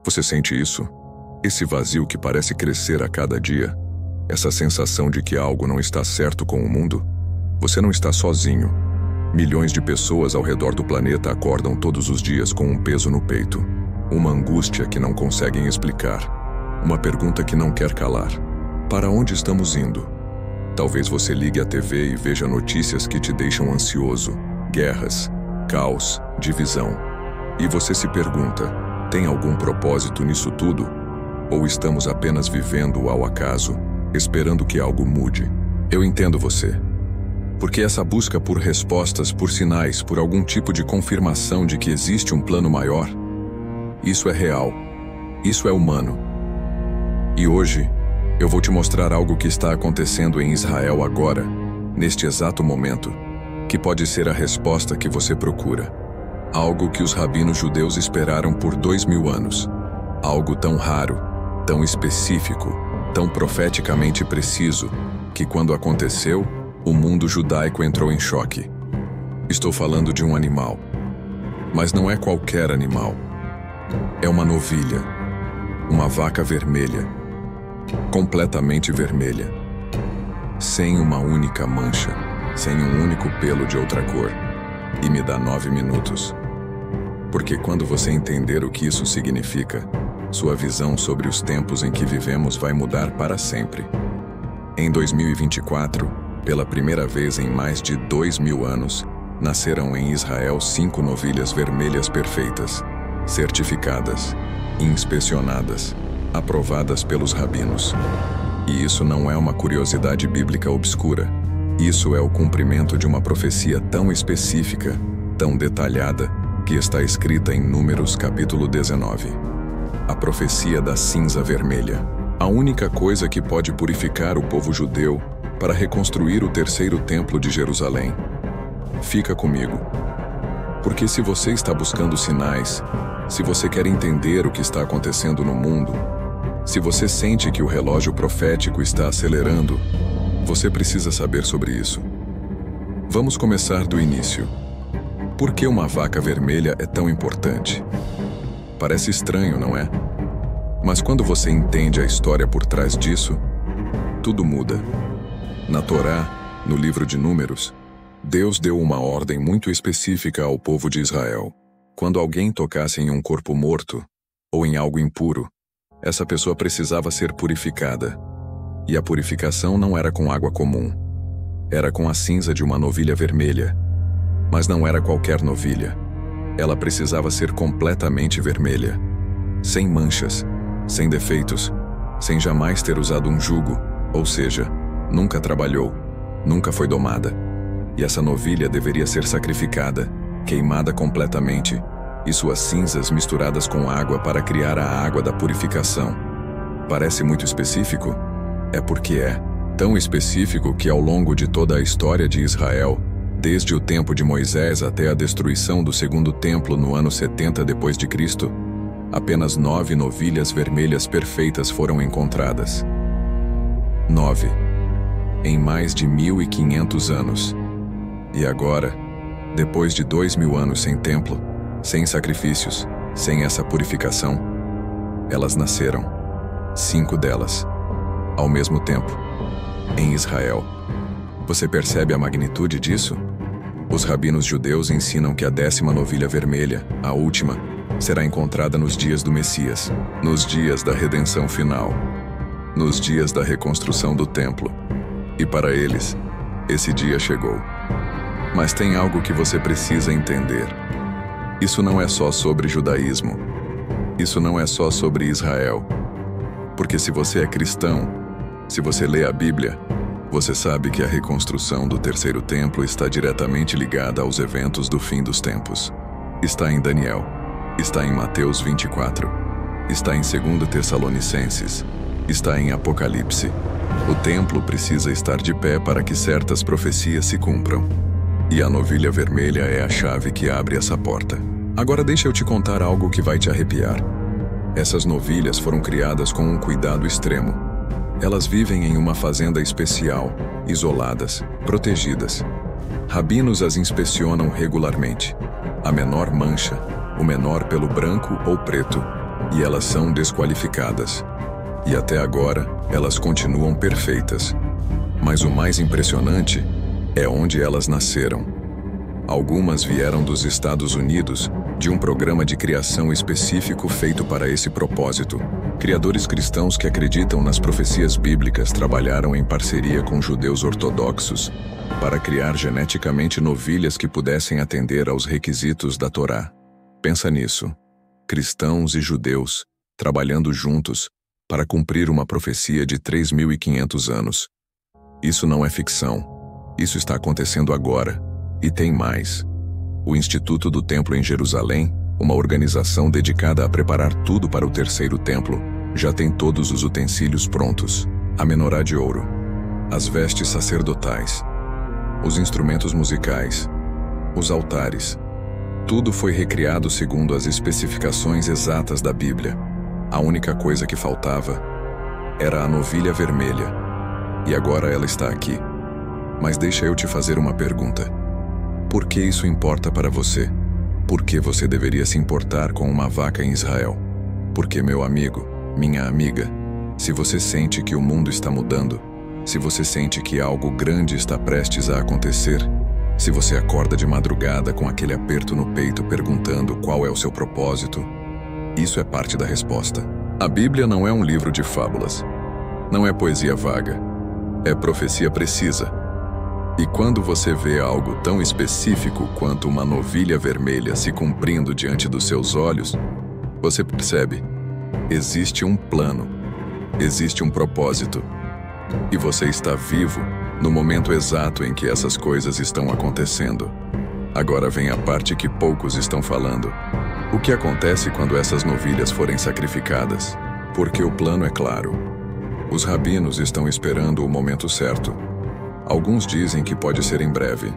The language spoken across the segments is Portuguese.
Você sente isso? Esse vazio que parece crescer a cada dia? Essa sensação de que algo não está certo com o mundo? Você não está sozinho. Milhões de pessoas ao redor do planeta acordam todos os dias com um peso no peito. Uma angústia que não conseguem explicar. Uma pergunta que não quer calar. Para onde estamos indo? Talvez você ligue a TV e veja notícias que te deixam ansioso. Guerras, caos, divisão. E você se pergunta, tem algum propósito nisso tudo? Ou estamos apenas vivendo ao acaso, esperando que algo mude? Eu entendo você. Porque essa busca por respostas, por sinais, por algum tipo de confirmação de que existe um plano maior, isso é real. Isso é humano. E hoje, eu vou te mostrar algo que está acontecendo em Israel agora, neste exato momento, que pode ser a resposta que você procura. Algo que os rabinos judeus esperaram por 2000 anos. Algo tão raro, tão específico, tão profeticamente preciso, que quando aconteceu, o mundo judaico entrou em choque. Estou falando de um animal. Mas não é qualquer animal. É uma novilha. Uma vaca vermelha. Completamente vermelha. Sem uma única mancha. Sem um único pelo de outra cor. E me dá 9 minutos. Porque quando você entender o que isso significa, sua visão sobre os tempos em que vivemos vai mudar para sempre. Em 2024, pela primeira vez em mais de 2000 anos, nasceram em Israel 5 novilhas vermelhas perfeitas, certificadas, inspecionadas, aprovadas pelos rabinos. E isso não é uma curiosidade bíblica obscura. Isso é o cumprimento de uma profecia tão específica, tão detalhada, que está escrita em Números capítulo 19. A profecia da cinza vermelha. A única coisa que pode purificar o povo judeu para reconstruir o terceiro templo de Jerusalém. Fica comigo. Porque se você está buscando sinais, se você quer entender o que está acontecendo no mundo, se você sente que o relógio profético está acelerando, você precisa saber sobre isso. Vamos começar do início. Por que uma vaca vermelha é tão importante? Parece estranho, não é? Mas quando você entende a história por trás disso, tudo muda. Na Torá, no livro de Números, Deus deu uma ordem muito específica ao povo de Israel. Quando alguém tocasse em um corpo morto, ou em algo impuro, essa pessoa precisava ser purificada. E a purificação não era com água comum. Era com a cinza de uma novilha vermelha. Mas não era qualquer novilha. Ela precisava ser completamente vermelha. Sem manchas, sem defeitos, sem jamais ter usado um jugo, ou seja, nunca trabalhou, nunca foi domada. E essa novilha deveria ser sacrificada, queimada completamente, e suas cinzas misturadas com água para criar a água da purificação. Parece muito específico? É porque é tão específico que ao longo de toda a história de Israel, desde o tempo de Moisés até a destruição do segundo templo no ano 70 d.C., apenas 9 novilhas vermelhas perfeitas foram encontradas. 9. Em mais de 1500 anos. E agora, depois de 2000 anos sem templo, sem sacrifícios, sem essa purificação, elas nasceram. 5 delas, ao mesmo tempo, em Israel. Você percebe a magnitude disso? Os rabinos judeus ensinam que a 10ª novilha vermelha, a última, será encontrada nos dias do Messias, nos dias da redenção final, nos dias da reconstrução do templo. E para eles, esse dia chegou. Mas tem algo que você precisa entender. Isso não é só sobre judaísmo. Isso não é só sobre Israel. Porque se você é cristão, se você lê a Bíblia, você sabe que a reconstrução do terceiro templo está diretamente ligada aos eventos do fim dos tempos. Está em Daniel, está em Mateus 24, está em 2 Tessalonicenses, está em Apocalipse. O templo precisa estar de pé para que certas profecias se cumpram. E a novilha vermelha é a chave que abre essa porta. Agora deixa eu te contar algo que vai te arrepiar. Essas novilhas foram criadas com um cuidado extremo. Elas vivem em uma fazenda especial, isoladas, protegidas. Rabinos as inspecionam regularmente. A menor mancha, o menor pelo branco ou preto, e elas são desqualificadas. E até agora, elas continuam perfeitas. Mas o mais impressionante é onde elas nasceram. Algumas vieram dos Estados Unidos, de um programa de criação específico feito para esse propósito. Criadores cristãos que acreditam nas profecias bíblicas trabalharam em parceria com judeus ortodoxos para criar geneticamente novilhas que pudessem atender aos requisitos da Torá. Pensa nisso. Cristãos e judeus trabalhando juntos para cumprir uma profecia de 3.500 anos. Isso não é ficção. Isso está acontecendo agora. E tem mais. O Instituto do Templo em Jerusalém, uma organização dedicada a preparar tudo para o terceiro templo, já tem todos os utensílios prontos. A menorá de ouro, as vestes sacerdotais, os instrumentos musicais, os altares. Tudo foi recriado segundo as especificações exatas da Bíblia. A única coisa que faltava era a novilha vermelha. E agora ela está aqui. Mas deixa eu te fazer uma pergunta. Por que isso importa para você? Por que você deveria se importar com uma vaca em Israel? Porque, meu amigo, minha amiga, se você sente que o mundo está mudando, se você sente que algo grande está prestes a acontecer, se você acorda de madrugada com aquele aperto no peito perguntando qual é o seu propósito, isso é parte da resposta. A Bíblia não é um livro de fábulas. Não é poesia vaga. É profecia precisa. E quando você vê algo tão específico quanto uma novilha vermelha se cumprindo diante dos seus olhos, você percebe, existe um plano, existe um propósito. E você está vivo no momento exato em que essas coisas estão acontecendo. Agora vem a parte que poucos estão falando. O que acontece quando essas novilhas forem sacrificadas? Porque o plano é claro. Os rabinos estão esperando o momento certo. Alguns dizem que pode ser em breve.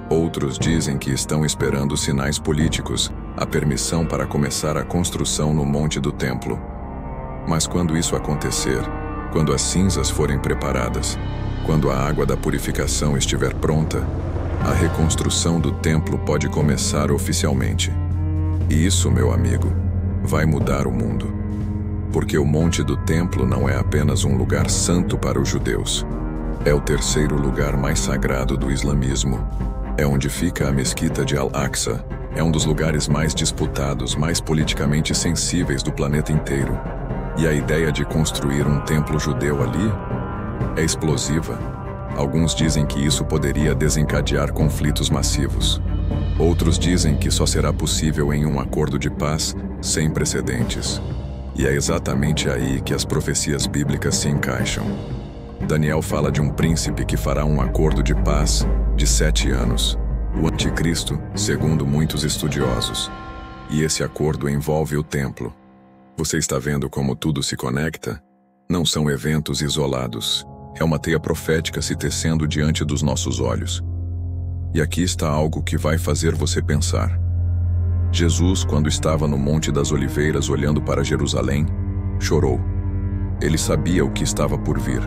Outros dizem que estão esperando sinais políticos, a permissão para começar a construção no Monte do Templo. Mas quando isso acontecer, quando as cinzas forem preparadas, quando a água da purificação estiver pronta, a reconstrução do templo pode começar oficialmente. E isso, meu amigo, vai mudar o mundo. Porque o Monte do Templo não é apenas um lugar santo para os judeus. É o terceiro lugar mais sagrado do islamismo. É onde fica a mesquita de Al-Aqsa. É um dos lugares mais disputados, mais politicamente sensíveis do planeta inteiro. E a ideia de construir um templo judeu ali é explosiva. Alguns dizem que isso poderia desencadear conflitos massivos. Outros dizem que só será possível em um acordo de paz sem precedentes. E é exatamente aí que as profecias bíblicas se encaixam. Daniel fala de um príncipe que fará um acordo de paz de 7 anos, o anticristo, segundo muitos estudiosos. E esse acordo envolve o templo. Você está vendo como tudo se conecta? Não são eventos isolados. É uma teia profética se tecendo diante dos nossos olhos. E aqui está algo que vai fazer você pensar. Jesus, quando estava no Monte das Oliveiras olhando para Jerusalém, chorou. Ele sabia o que estava por vir.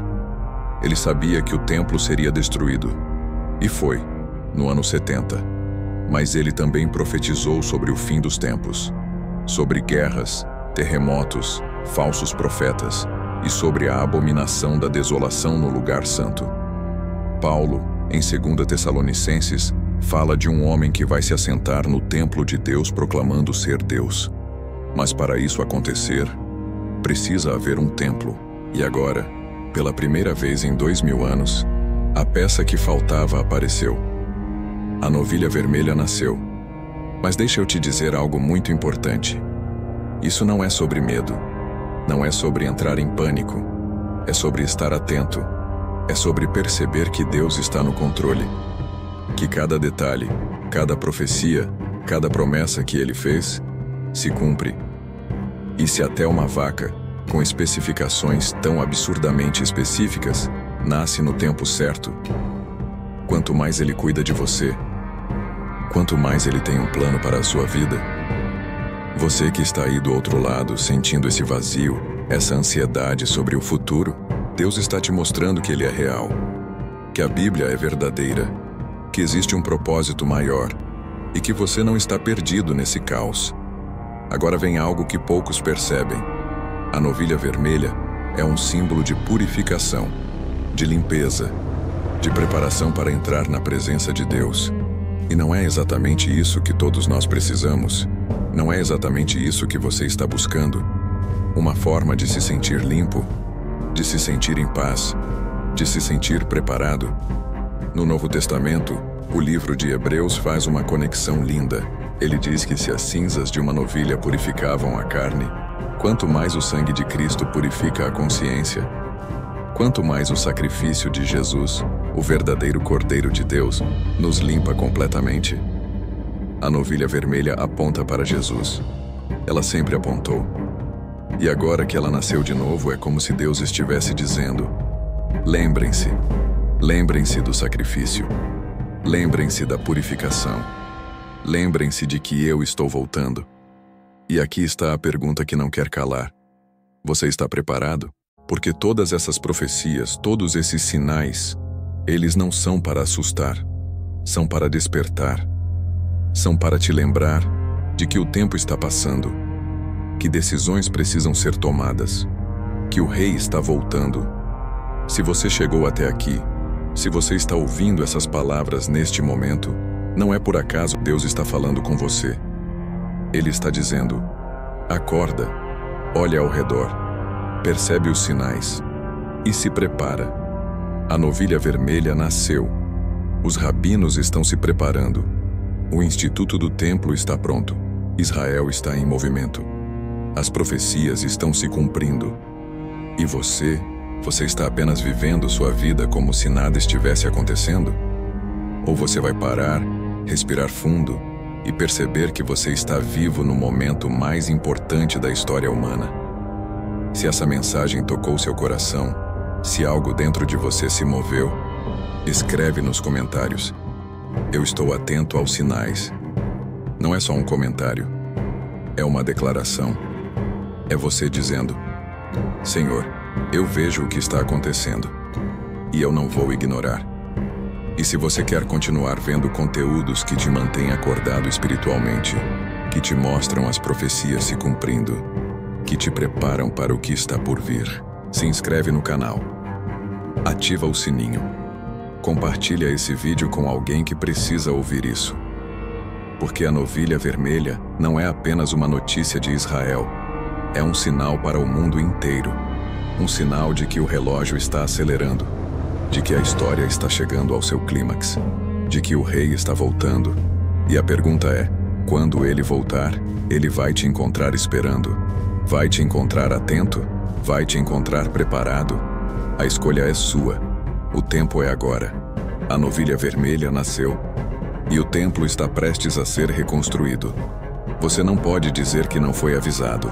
Ele sabia que o templo seria destruído. E foi, no ano 70. Mas ele também profetizou sobre o fim dos tempos, sobre guerras, terremotos, falsos profetas e sobre a abominação da desolação no lugar santo. Paulo, em 2 Tessalonicenses, fala de um homem que vai se assentar no templo de Deus proclamando ser Deus. Mas para isso acontecer, precisa haver um templo. E agora, pela primeira vez em 2000 anos, a peça que faltava apareceu. A novilha vermelha nasceu. Mas deixa eu te dizer algo muito importante. Isso não é sobre medo. Não é sobre entrar em pânico. É sobre estar atento. É sobre perceber que Deus está no controle. Que cada detalhe, cada profecia, cada promessa que Ele fez, se cumpre. E se até uma vaca, com especificações tão absurdamente específicas, nasce no tempo certo, quanto mais Ele cuida de você, quanto mais Ele tem um plano para a sua vida. Você que está aí do outro lado, sentindo esse vazio, essa ansiedade sobre o futuro, Deus está te mostrando que Ele é real, que a Bíblia é verdadeira, que existe um propósito maior e que você não está perdido nesse caos. Agora vem algo que poucos percebem. A novilha vermelha é um símbolo de purificação, de limpeza, de preparação para entrar na presença de Deus. E não é exatamente isso que todos nós precisamos. Não é exatamente isso que você está buscando. Uma forma de se sentir limpo, de se sentir em paz, de se sentir preparado. No Novo Testamento, o livro de Hebreus faz uma conexão linda. Ele diz que se as cinzas de uma novilha purificavam a carne, quanto mais o sangue de Cristo purifica a consciência, quanto mais o sacrifício de Jesus, o verdadeiro Cordeiro de Deus, nos limpa completamente. A novilha vermelha aponta para Jesus. Ela sempre apontou. E agora que ela nasceu de novo, é como se Deus estivesse dizendo: lembrem-se, lembrem-se do sacrifício, lembrem-se da purificação, lembrem-se de que eu estou voltando. E aqui está a pergunta que não quer calar. Você está preparado? Porque todas essas profecias, todos esses sinais, eles não são para assustar, são para despertar, são para te lembrar de que o tempo está passando, que decisões precisam ser tomadas, que o Rei está voltando. Se você chegou até aqui, se você está ouvindo essas palavras neste momento, não é por acaso Deus está falando com você. Ele está dizendo: acorda, olha ao redor, percebe os sinais e se prepara. A novilha vermelha nasceu. Os rabinos estão se preparando. O Instituto do Templo está pronto. Israel está em movimento. As profecias estão se cumprindo. E você está apenas vivendo sua vida como se nada estivesse acontecendo? Ou você vai parar, respirar fundo e perceber que você está vivo no momento mais importante da história humana? Se essa mensagem tocou seu coração, se algo dentro de você se moveu, escreve nos comentários: eu estou atento aos sinais. Não é só um comentário, é uma declaração. É você dizendo: Senhor, eu vejo o que está acontecendo e eu não vou ignorar. E se você quer continuar vendo conteúdos que te mantêm acordado espiritualmente, que te mostram as profecias se cumprindo, que te preparam para o que está por vir, se inscreve no canal, ativa o sininho, compartilha esse vídeo com alguém que precisa ouvir isso. Porque a novilha vermelha não é apenas uma notícia de Israel, é um sinal para o mundo inteiro, um sinal de que o relógio está acelerando, de que a história está chegando ao seu clímax, de que o Rei está voltando. E a pergunta é: quando ele voltar, ele vai te encontrar esperando? Vai te encontrar atento? Vai te encontrar preparado? A escolha é sua. O tempo é agora. A novilha vermelha nasceu e o templo está prestes a ser reconstruído. Você não pode dizer que não foi avisado.